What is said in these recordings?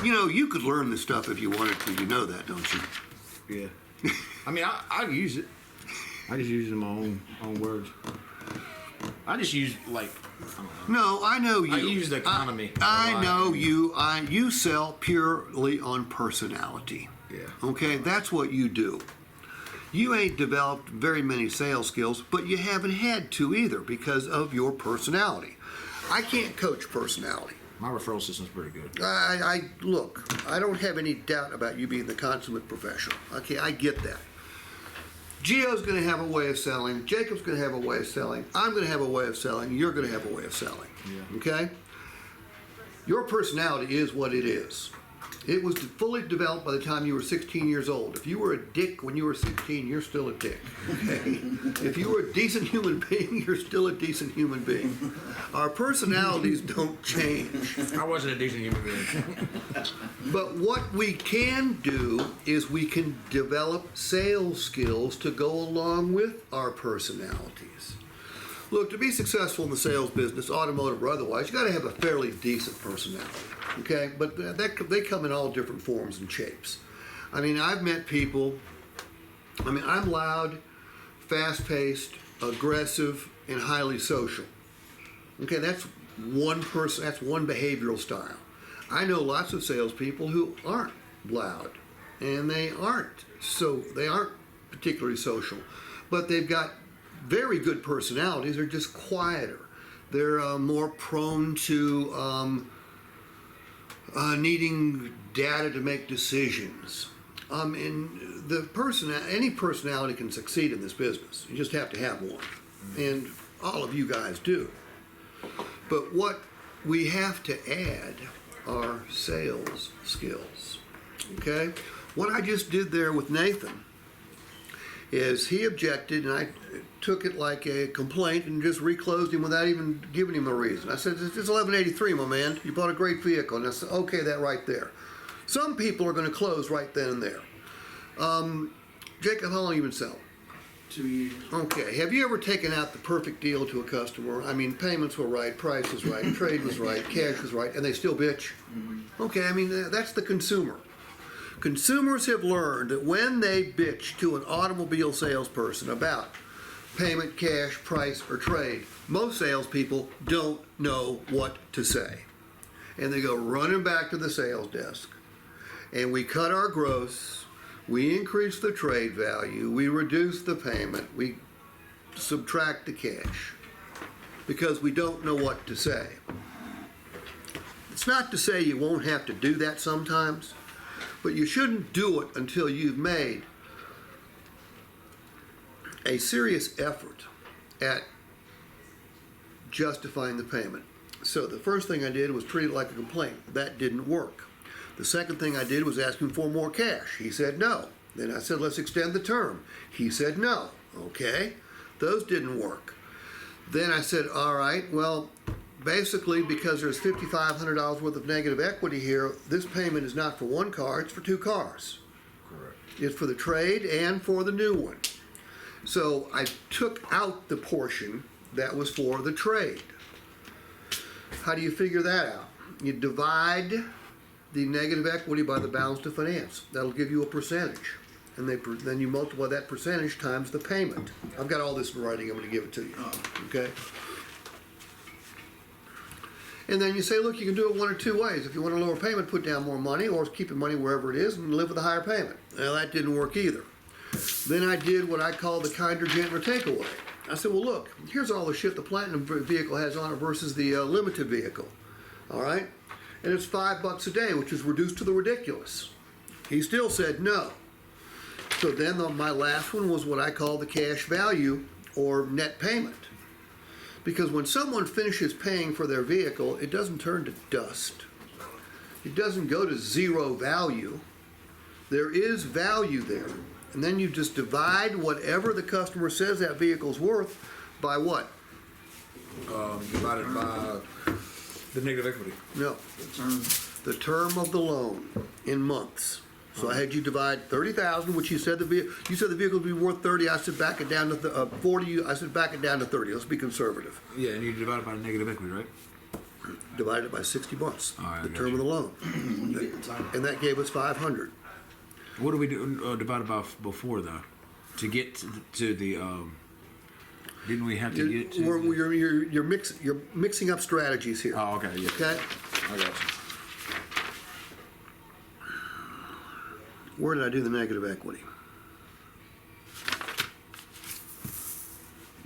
You know, you could learn this stuff if you wanted to. You know that, don't you? Yeah. I mean, I use it. I just use it in my own words. I just use, like, I don't know. No, I know you. I use the economy. I know you. You sell purely on personality. Yeah. Okay, that's what you do. You ain't developed very many sales skills, but you haven't had to either because of your personality. I can't coach personality. My referral system's pretty good. Look, I don't have any doubt about you being the consummate professional. Okay, I get that. Gio's going to have a way of selling. Jacob's going to have a way of selling. I'm going to have a way of selling. You're going to have a way of selling. Yeah. Okay? Your personality is what it is. It was fully developed by the time you were 16 years old. If you were a dick when you were 16, you're still a dick. Okay? If you were a decent human being, you're still a decent human being. Our personalities don't change. I wasn't a decent human being. But what we can do is we can develop sales skills to go along with our personalities. Look, to be successful in the sales business, automotive or otherwise, you got to have a fairly decent personality, okay? But they come in all different forms and shapes. I mean, I've met people, I'm loud, fast-paced, aggressive, and highly social. Okay, that's one person, that's one behavioral style. I know lots of salespeople who aren't loud, and they aren't particularly social, but they've got very good personalities. They're just quieter. They're more prone to needing data to make decisions. And any personality can succeed in this business. You just have to have one, and all of you guys do. But what we have to add are sales skills. Okay? What I just did there with Nathan is he objected, and I took it like a complaint and just reclosed him without even giving him a reason. I said, it's 1183, my man. You bought a great vehicle. And I said, okay, that right there. Some people are going to close right then and there. Jacob, how long have you been selling? 2 years. Okay. Have you ever taken out the perfect deal to a customer? I mean, payments were right, price was right, trade was right, cash was right, and they still bitch? Mm-hmm. Okay, I mean, that's the consumer. Consumers have learned that when they bitch to an automobile salesperson about payment, cash, price, or trade, most salespeople don't know what to say. And they go running back to the sales desk. And we cut our gross, we increase the trade value, we reduce the payment, we subtract the cash, because we don't know what to say. It's not to say you won't have to do that sometimes, but you shouldn't do it until you've made a serious effort at justifying the payment. So the first thing I did was treat it like a complaint. That didn't work. The second thing I did was ask him for more cash. He said no. Then I said, let's extend the term. He said no. Okay, those didn't work. Then I said, all right, well, basically, because there's $5,500 worth of negative equity here, this payment is not for one car, it's for two cars. Correct. It's for the trade and for the new one. So I took out the portion that was for the trade. How do you figure that out? You divide the negative equity by the balance to finance. That'll give you a percentage. And then you multiply that percentage times the payment. I've got all this in writing, I'm going to give it to you. Okay? And then you say, look, you can do it one or two ways. If you want a lower payment, put down more money, or keep your money wherever it is and live with a higher payment. Well, that didn't work either. Then I did what I call the kinder, gentler takeaway. I said, well, look, here's all the shit the Platinum vehicle has on it versus the Limited vehicle. All right? And it's $5 a day, which is reduced to the ridiculous. He still said no. So then my last one was what I call the cash value or net payment. Because when someone finishes paying for their vehicle, it doesn't turn to dust. It doesn't go to zero value. There is value there. And then you just divide whatever the customer says that vehicle's worth by what? Divided by the negative equity. No. The term of the loan in months. So I had you divide 30,000, which you said the vehicle would be worth 30. I said back it down to 40. I said back it down to 30. Let's be conservative. Yeah, and you divide it by the negative equity, right? divided by 60 months, All right, I the got term of you. the loan. You get the time. And that gave us 500. What do we do divided by before though? To get to the didn't we have to get to? You're mixing up strategies here. Oh, okay. Yeah. Okay? I got you. Where did I do the negative equity?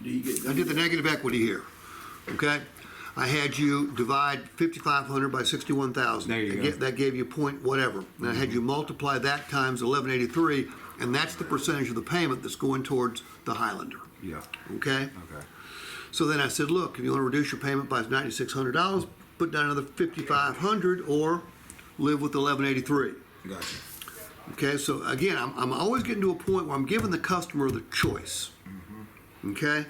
Do you get? I did the negative equity here. Okay? I had you divide 5,500 by 61,000. There you go. That gave you point whatever. And I had you multiply that times 1183, and that's the percentage of the payment that's going towards the Highlander. Yeah. Okay? Okay. So then I said, look, if you want to reduce your payment by $9,600, put down another 5,500 or live with 1183. Gotcha. Okay, so again, I'm always getting to a point where I'm giving the customer the choice. Okay?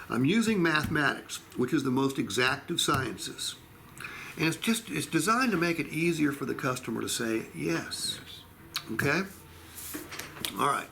I'm using mathematics, which is the most exact of sciences. And it's designed to make it easier for the customer to say yes. Okay? All right.